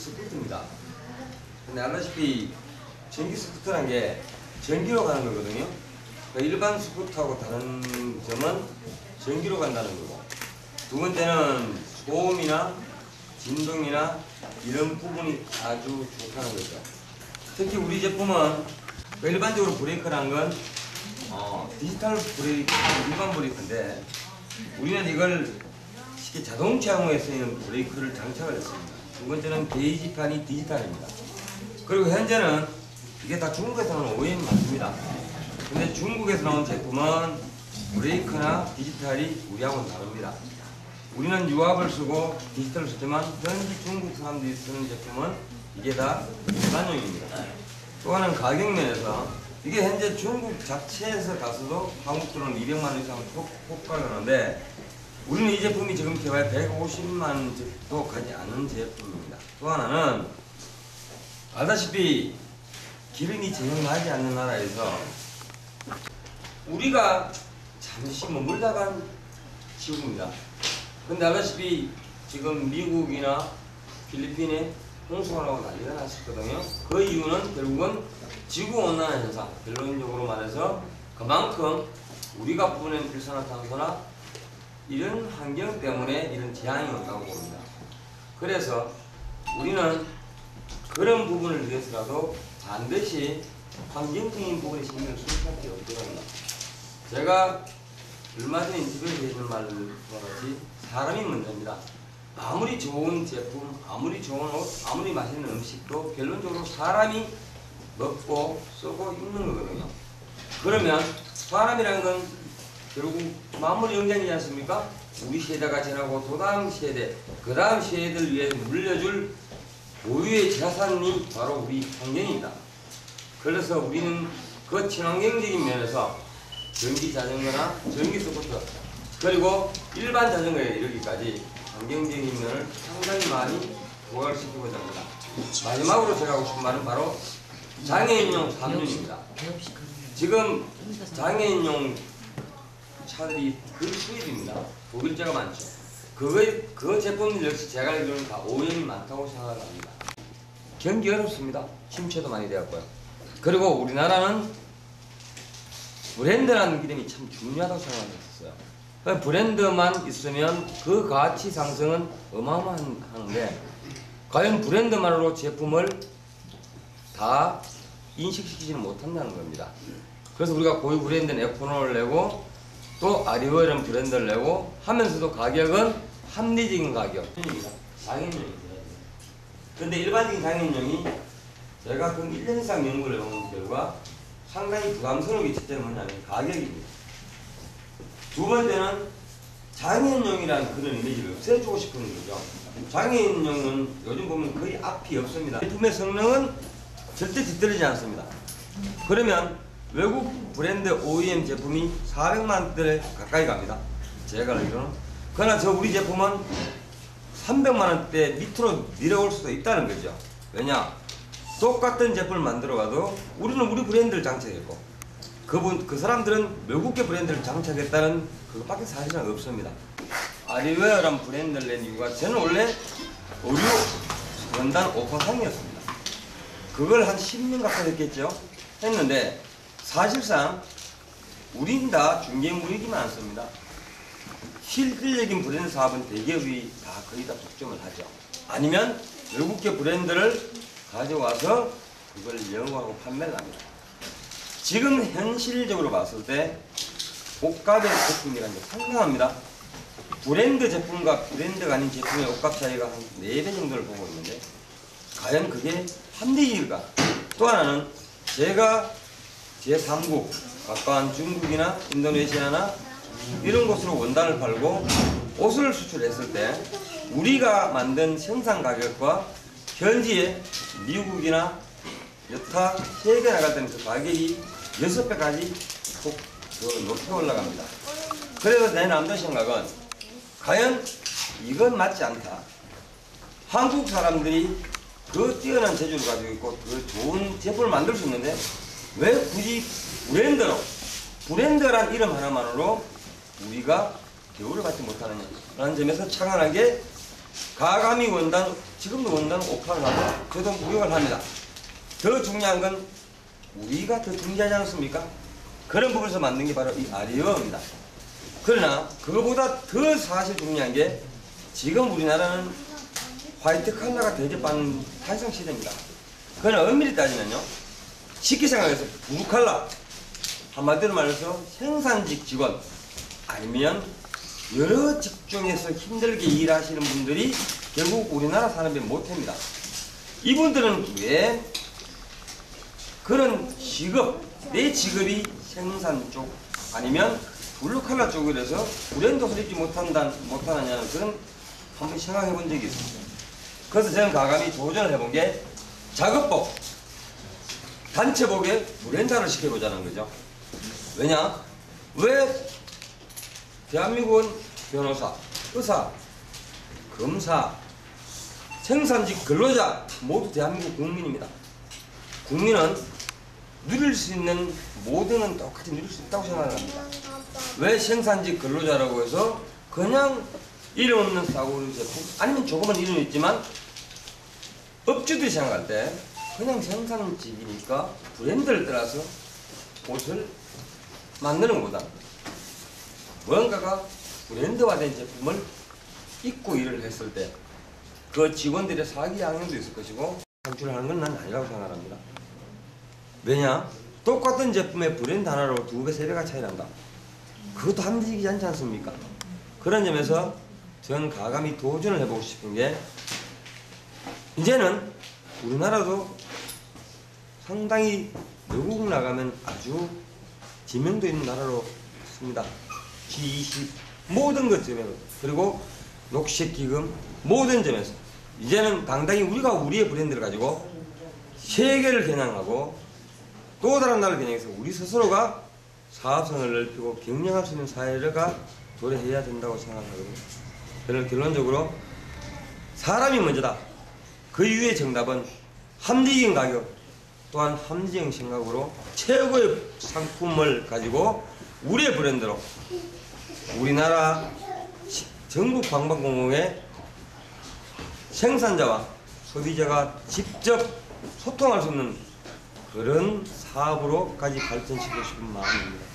스쿠터입니다. 근데 알다시피 전기 스쿠터란 게 전기로 가는 거거든요. 그러니까 일반 스쿠터하고 다른 점은 전기로 간다는 거고, 두 번째는 소음이나 진동이나 이런 부분이 아주 좋다는 거죠. 특히 우리 제품은 일반적으로 브레이크란 건 디지털 브레이크, 일반 브레이크인데 우리는 이걸 쉽게 자동차용에 쓰이는 브레이크를 장착을 했습니다. 두 번째는 게이지판이 디지털입니다. 그리고 현재는 이게 다 중국에서 나온 OEM 맞습니다. 근데 중국에서 나온 제품은 브레이크나 디지털이 우리하고는 다릅니다. 우리는 유압을 쓰고 디지털을 쓰지만 현지 중국 사람들이 쓰는 제품은 이게 다 일반용입니다. 또 하나는 가격 면에서 이게 현재 중국 자체에서 가서도 한국 돈은 200만 원 이상 호가가 하는데 우리는 이 제품이 지금 개발 150만 원도 가지 않은 제품입니다. 또 하나는 알다시피 기름이 제공하지 않는 나라에서 우리가 잠시 머물다간 지구입니다. 근데 알다시피 지금 미국이나 필리핀에 홍수가 나고 난리가 났었거든요. 그 이유는 결국은 지구온난화 현상, 결론적으로 말해서 그만큼 우리가 뿌리는 일산화탄소나 이런 환경 때문에 이런 재앙이 온다고 봅니다. 그래서 우리는 그런 부분을 위해서라도 반드시 환경적인 부분에 신경을 쓸 수밖에 없거든요. 제가 얼마 전에 인터뷰에서 해준 말과 같이 사람이 먼저입니다. 아무리 좋은 제품, 아무리 좋은 옷, 아무리 맛있는 음식도 결론적으로 사람이 먹고 쓰고 입는 거거든요. 그러면 사람이라는 건 결국 만물 영장이지 않습니까? 우리 세대가 지나고 또 다음 세대, 그 다음 세대를 위해 물려줄 고유의 자산이 바로 우리 환경입니다. 그래서 우리는 그 친환경적인 면에서 전기 자전거나 전기 스쿠터 그리고 일반 자전거에 이르기까지 환경적인 면을 상당히 많이 부각시키고자 합니다. 마지막으로 제가 하고 싶은 말은 바로 장애인용 3륜입니다. 지금 장애인용 차들이 그 수입입니다. 독일제가 많죠. 그 제품들 역시 제가 알기로는 다 오염이 많다고 생각합니다. 경기 어렵습니다. 침체도 많이 되었고요. 그리고 우리나라는 브랜드라는 개념이 참 중요하다고 생각했었어요. 브랜드만 있으면 그 가치 상승은 어마어마한데 과연 브랜드만으로 제품을 다 인식시키지는 못한다는 겁니다. 그래서 우리가 고유 브랜드는 F1을 내고 또 아리오이라는 브랜드를 내고 하면서도 가격은 합리적인 가격. 장애인용입니다. 근데 일반적인 장애인용이 제가 그 1년 이상 연구를 해본 결과 상당히 부담스러운 게 첫째는 뭐냐면 가격입니다. 두 번째는 장애인용이라는 그런 이미지를 없애주고 싶은 거죠. 장애인용은 요즘 보면 거의 앞이 없습니다. 제품의 성능은 절대 뒤떨어지지 않습니다. 그러면 외국 브랜드 OEM 제품이 400만원대 가까이 갑니다. 제가 알기로는. 그러나 우리 제품은 300만원대 밑으로 내려올 수도 있다는 거죠. 왜냐? 똑같은 제품을 만들어가도 우리는 우리 브랜드를 장착했고 그 사람들은 외국계 브랜드를 장착했다는 그것밖에 사실은 없습니다. 아리웨어라는 브랜드를 낸 이유가 저는 원래 의류 원단 오퍼상이었습니다. 그걸 한 10년 가까이 했겠죠. 했는데 사실상 우린 다 중개물이기만 않습니다. 실질적인 브랜드 사업은 대기업이 다 거의 다 독점을 하죠. 아니면 외국계 브랜드를 가져와서 그걸 영업하고 판매를 합니다. 지금 현실적으로 봤을 때 옷값의 제품이라는 게 상당합니다. 브랜드 제품과 브랜드가 아닌 제품의 옷값 차이가 한 4배 정도를 보고 있는데 과연 그게 합리적일까? 또 하나는 제가 제3국 가까운 중국이나 인도네시아나 이런 곳으로 원단을 팔고 옷을 수출했을 때 우리가 만든 생산 가격과 현지의 미국이나 여타 세계 나갈 때는 그 가격이 6배까지 꼭 높이 올라갑니다. 그래서 내 남자 생각은 과연 이건 맞지 않다. 한국 사람들이 그 뛰어난 재주를 가지고 있고 그 좋은 제품을 만들 수 있는데 왜 굳이 브랜드란 이름 하나만으로 우리가 대우를 받지 못하느냐라는 점에서 창안하게 가감이 원단, 지금도 원단은 오판을 하고 저도 무역을 합니다. 더 중요한 건 우리가 더 중요하지 않습니까? 그런 부분에서 만든 게 바로 이 아리어입니다. 그러나 그거보다 더 사실 중요한 게 지금 우리나라는 화이트 칼라가 대접받는 탈성 시대입니다. 그러나 엄밀히 따지면요, 쉽게 생각해서 블루 칼라, 한마디로 말해서 생산직 직원 아니면 여러 직종에서 힘들게 일하시는 분들이 결국 우리나라 산업의 모태입니다. 이분들은 왜 그런 직업, 내 직업이 생산 쪽 아니면 블루칼라 쪽이라서 브랜드 소립지 못하느냐는 그런 한번 생각해 본 적이 있습니다. 그래서 저는 가감히 도전을 해본 게 작업복, 단체복에 브랜드화를 시켜보자는 거죠. 왜냐? 왜 대한민국은 변호사, 의사, 검사, 생산직 근로자 모두 대한민국 국민입니다. 국민은 누릴 수 있는 모두는 똑같이 누릴 수 있다고 생각합니다. 왜 생산직 근로자라고 해서 그냥 이름 없는 싸구려 제품 아니면 조그만 이름이 있지만 업주들이 생각할 때 그냥 생산직이니까 브랜드를 따라서 옷을 만드는 것보다 뭔가가 브랜드화된 제품을 입고 일을 했을 때 그 직원들의 사기 양형도 있을 것이고 산출하는 건 난 아니라고 생각합니다. 왜냐? 똑같은 제품의 브랜드 하나로 2배, 3배가 차이 난다. 그것도 합리적이지 않지 않습니까? 그런 점에서 저는 가감히 도전을 해보고 싶은 게 이제는 우리나라도 상당히 외국 나가면 아주 지명도 있는 나라로 있습니다. G20 모든 것 점에서 그리고 녹색기금 모든 점에서 이제는 당당히 우리가 우리의 브랜드를 가지고 세계를 겨냥하고 또 다른 나라를 겨냥해서 우리 스스로가 사업성을 넓히고 경영할 수 있는 사회가 도래해야 된다고 생각하거든요. 그래서 결론적으로 사람이 먼저다. 그 이후의 정답은 합리적인 가격 또한 합리적인 생각으로 최고의 상품을 가지고 우리의 브랜드로 우리나라 전국 관광공업의 생산자와 소비자가 직접 소통할 수 있는 그런 사업으로까지 발전시키고 싶은 마음입니다.